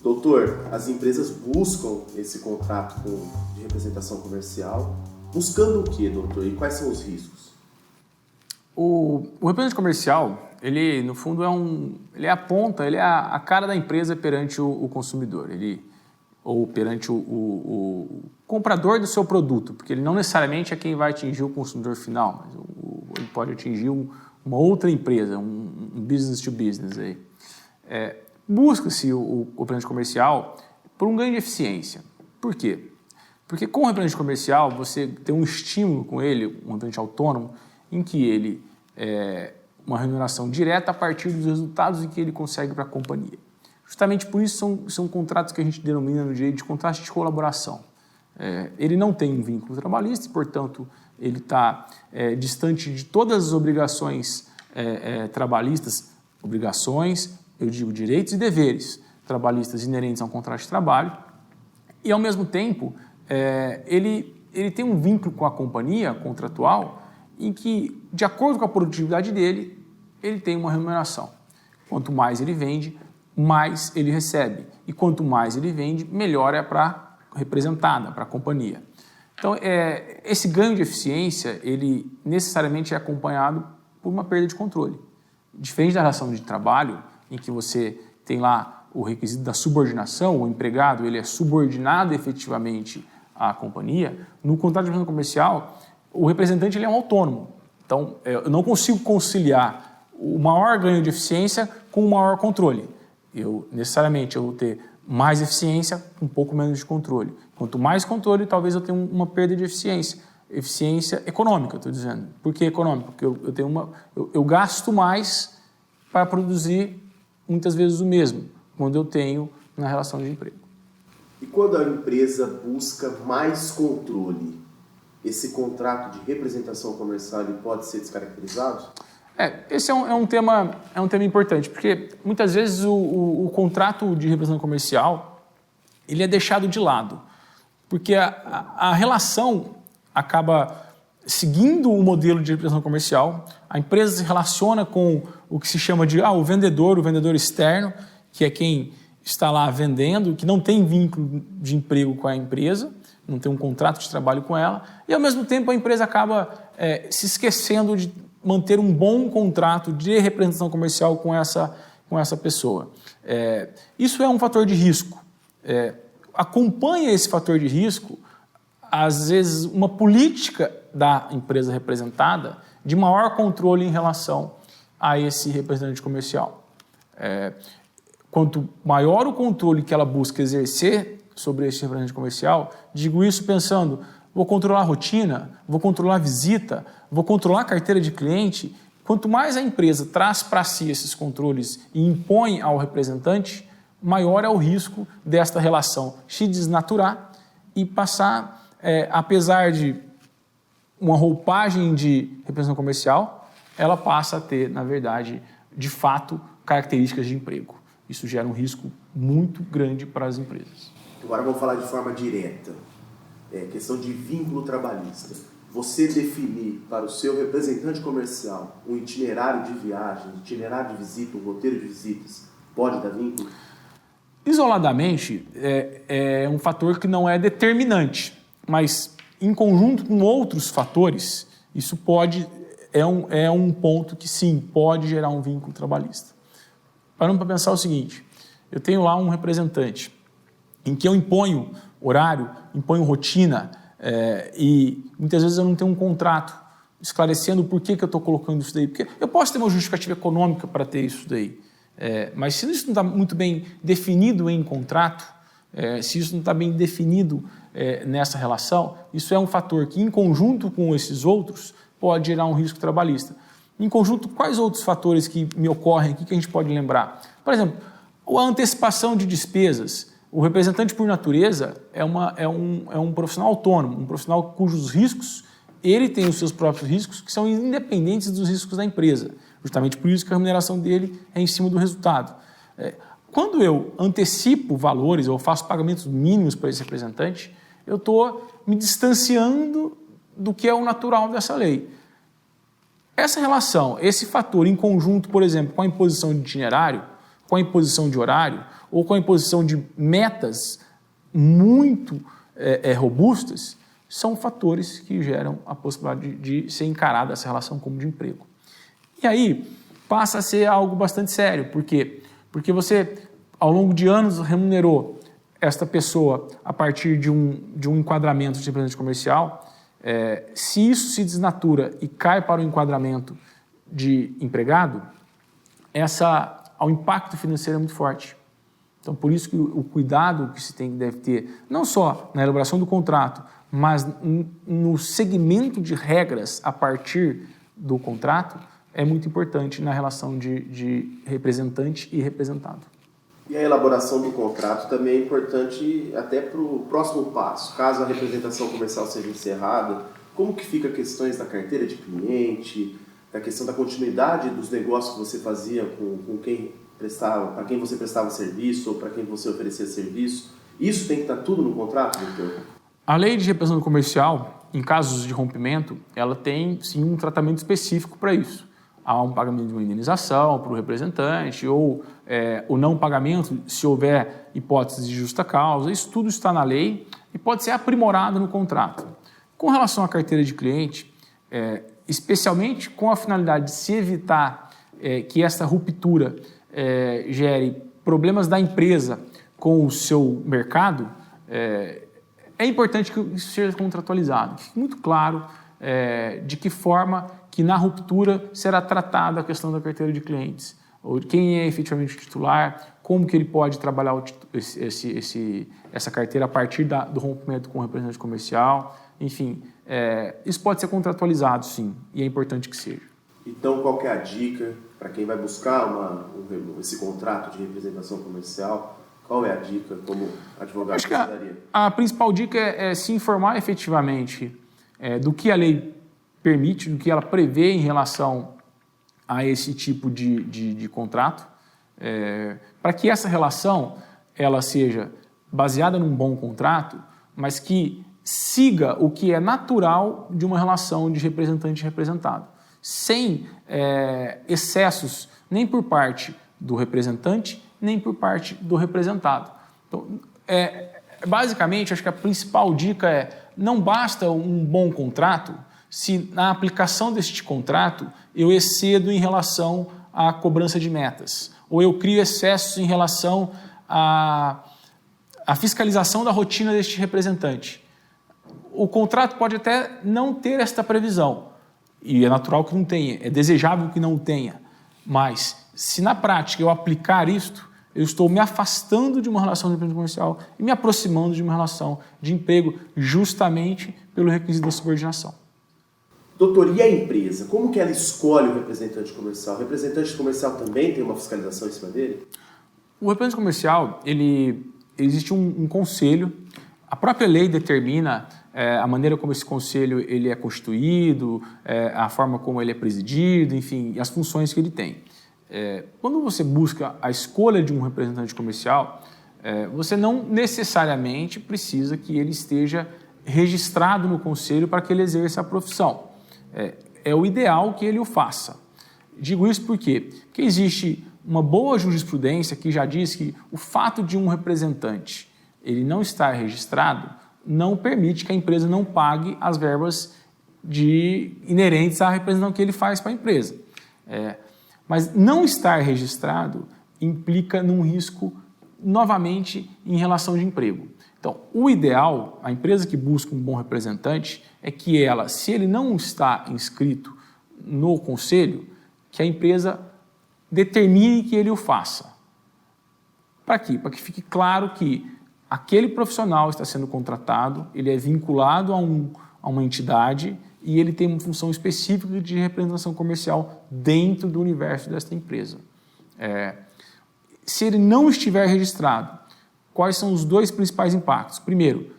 Doutor, as empresas buscam esse contrato de representação comercial. Buscando o que, doutor? E quais são os riscos? O representante comercial, ele, no fundo, ele é a ponta, ele é a cara da empresa perante o consumidor, ou perante o comprador do seu produto, porque ele não necessariamente é quem vai atingir o consumidor final, mas ele pode atingir uma outra empresa, um business to business. Busca-se o representante comercial por um ganho de eficiência. Por quê? Porque com o representante comercial, você tem um estímulo com ele, um representante autônomo, em que ele uma remuneração direta a partir dos resultados que ele consegue para a companhia. Justamente por isso são contratos que a gente denomina no direito de contratos de colaboração. Ele não tem um vínculo trabalhista e, portanto, ele está distante de todas as obrigações trabalhistas, eu digo direitos e deveres trabalhistas inerentes a um contrato de trabalho, e, ao mesmo tempo, ele tem um vínculo com a companhia contratual em que, de acordo com a produtividade dele, ele tem uma remuneração. Quanto mais ele vende, mais ele recebe. E quanto mais ele vende, melhor é para a representada, para a companhia. Então, esse ganho de eficiência, ele necessariamente é acompanhado por uma perda de controle. Diferente da relação de trabalho, em que você tem lá o requisito da subordinação, o empregado ele é subordinado efetivamente à companhia, no contrato de representação comercial, o representante ele é um autônomo. Então, eu não consigo conciliar o maior ganho de eficiência com o maior controle. Necessariamente, eu vou ter mais eficiência com um pouco menos de controle. Quanto mais controle, talvez eu tenha uma perda de eficiência. Eficiência econômica, estou dizendo. Por que econômica? Porque eu gasto mais para produzir, muitas vezes, o mesmo, quando eu tenho na relação de emprego. E quando a empresa busca mais controle, esse contrato de representação comercial ele pode ser descaracterizado? Esse é um tema importante, porque muitas vezes o contrato de representação comercial ele é deixado de lado, porque a relação acaba seguindo o modelo de representação comercial, a empresa se relaciona com o que se chama de o vendedor externo, que é quem está lá vendendo, que não tem vínculo de emprego com a empresa, não tem um contrato de trabalho com ela, e ao mesmo tempo a empresa acaba se esquecendo de manter um bom contrato de representação comercial com essa pessoa. Isso é um fator de risco. Acompanha esse fator de risco, às vezes, uma política da empresa representada de maior controle em relação a esse representante comercial. Quanto maior o controle que ela busca exercer sobre esse representante comercial, digo isso pensando, vou controlar a rotina, vou controlar a visita, vou controlar a carteira de cliente. Quanto mais a empresa traz para si esses controles e impõe ao representante, maior é o risco desta relação se desnaturar e passar, apesar de uma roupagem de representação comercial, ela passa a ter, na verdade, de fato, características de emprego. Isso gera um risco muito grande para as empresas. Agora vamos falar de forma direta. Questão de vínculo trabalhista. Você definir para o seu representante comercial um itinerário de viagem, itinerário de visita, um roteiro de visitas, pode dar vínculo? Isoladamente, é um fator que não é determinante, mas em conjunto com outros fatores, isso é um ponto que sim, pode gerar um vínculo trabalhista. Parando para pensar o seguinte, eu tenho lá um representante em que eu imponho horário, imponho rotina e muitas vezes eu não tenho um contrato esclarecendo por que eu estou colocando isso daí. Porque eu posso ter uma justificativa econômica para ter isso daí, mas se isso não está muito bem definido em contrato, se isso não está bem definido nessa relação, isso é um fator que, em conjunto com esses outros, pode gerar um risco trabalhista. Em conjunto, quais outros fatores que me ocorrem aqui que a gente pode lembrar? Por exemplo, a antecipação de despesas. O representante, por natureza, é um profissional autônomo, um profissional cujos riscos, ele tem os seus próprios riscos, que são independentes dos riscos da empresa. Justamente por isso que a remuneração dele é em cima do resultado. Quando eu antecipo valores, eu faço pagamentos mínimos para esse representante, eu estou me distanciando do que é o natural dessa lei. Essa relação, esse fator em conjunto, por exemplo, com a imposição de itinerário, com a imposição de horário ou com a imposição de metas muito robustas, são fatores que geram a possibilidade de ser encarada essa relação como de emprego. E aí passa a ser algo bastante sério. Por quê? Porque você, ao longo de anos, remunerou esta pessoa a partir de um enquadramento de representante comercial. Se isso se desnatura e cai para o enquadramento de empregado, o impacto financeiro é muito forte. Então, por isso que o cuidado que se deve ter, não só na elaboração do contrato, mas no segmento de regras a partir do contrato, é muito importante na relação de representante e representado. E a elaboração do contrato também é importante até para o próximo passo. Caso a representação comercial seja encerrada, como que fica questões da carteira de cliente, da questão da continuidade dos negócios que você fazia com quem prestava, para quem você prestava serviço ou para quem você oferecia serviço. Isso tem que estar tudo no contrato, doutor? A lei de representação comercial, em casos de rompimento, ela tem sim um tratamento específico para isso. Há um pagamento de uma indenização para o representante ou o não pagamento, se houver hipótese de justa causa. Isso tudo está na lei e pode ser aprimorado no contrato. Com relação à carteira de cliente, especialmente com a finalidade de se evitar que essa ruptura gere problemas da empresa com o seu mercado, é importante que isso seja contratualizado, que fique muito claro de que forma que na ruptura será tratada a questão da carteira de clientes, ou quem é efetivamente o titular, como que ele pode trabalhar essa carteira a partir do rompimento com o representante comercial, enfim, isso pode ser contratualizado sim, e é importante que seja. Então, qual que é a dica para quem vai buscar esse contrato de representação comercial? Qual é a dica como advogado que você daria? A principal dica é se informar efetivamente do que a lei permite, do que ela prevê em relação a esse tipo de contrato, para que essa relação ela seja baseada num bom contrato, mas que siga o que é natural de uma relação de representante e representado, sem excessos nem por parte do representante, nem por parte do representado. Então, basicamente, acho que a principal dica não basta um bom contrato se na aplicação deste contrato eu excedo em relação à cobrança de metas, ou eu crio excessos em relação à fiscalização da rotina deste representante. O contrato pode até não ter esta previsão, e é natural que não tenha, é desejável que não tenha, mas se na prática eu aplicar isto, eu estou me afastando de uma relação de emprego comercial e me aproximando de uma relação de emprego justamente pelo requisito da subordinação. Doutor, e a empresa? Como que ela escolhe o representante comercial? O representante comercial também tem uma fiscalização em cima dele? O representante comercial, existe um conselho, a própria lei determina a maneira como esse conselho ele é constituído, a forma como ele é presidido, enfim, as funções que ele tem. Quando você busca a escolha de um representante comercial, você não necessariamente precisa que ele esteja registrado no conselho para que ele exerça a profissão. É o ideal que ele o faça. Digo isso por quê? Porque existe uma boa jurisprudência que já diz que o fato de um representante ele não estar registrado não permite que a empresa não pague as verbas inerentes à representação que ele faz para a empresa. Mas não estar registrado implica num risco, novamente, em relação de emprego. Então, o ideal, a empresa que busca um bom representante, é que ela, se ele não está inscrito no conselho, que a empresa determine que ele o faça. Para quê? Para que fique claro que aquele profissional está sendo contratado, ele é vinculado a uma entidade e ele tem uma função específica de representação comercial dentro do universo desta empresa. Se ele não estiver registrado, quais são os dois principais impactos? Primeiro,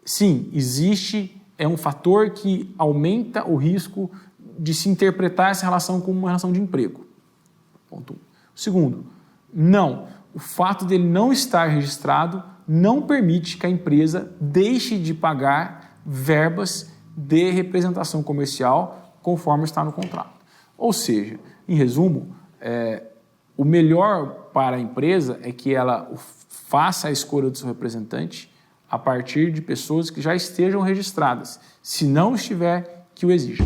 sim, é um fator que aumenta o risco de se interpretar essa relação como uma relação de emprego. Ponto 1. Segundo, não, o fato dele não estar registrado não permite que a empresa deixe de pagar verbas de representação comercial conforme está no contrato. Ou seja, em resumo, o melhor para a empresa é que ela faça a escolha do seu representante a partir de pessoas que já estejam registradas, se não estiver, que o exija.